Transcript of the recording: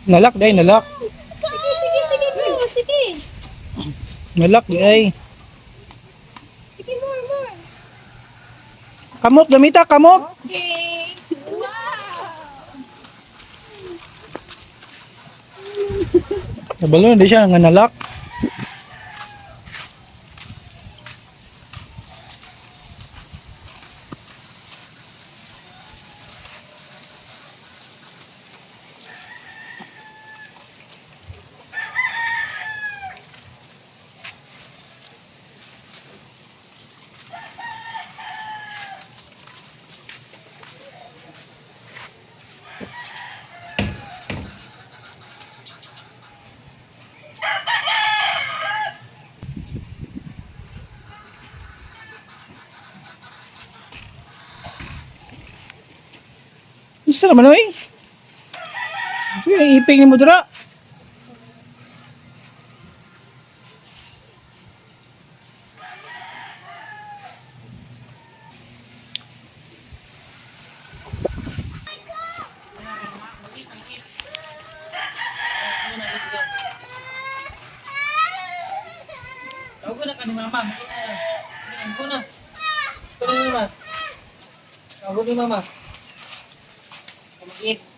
Nalak day, nalak. Sige, sige, sige, bro. Sige. Nalak di ay. Sige, more. Kamot, gamita, kamot. Okay. Wow. Nabalo, hindi siya nga nalak. Isa naman oy. Sige, iping ni mo dira. Tawag ko na ka ni mama. Tawag ko na. Tawag ni mama. Tawag ni mama. Kamagit.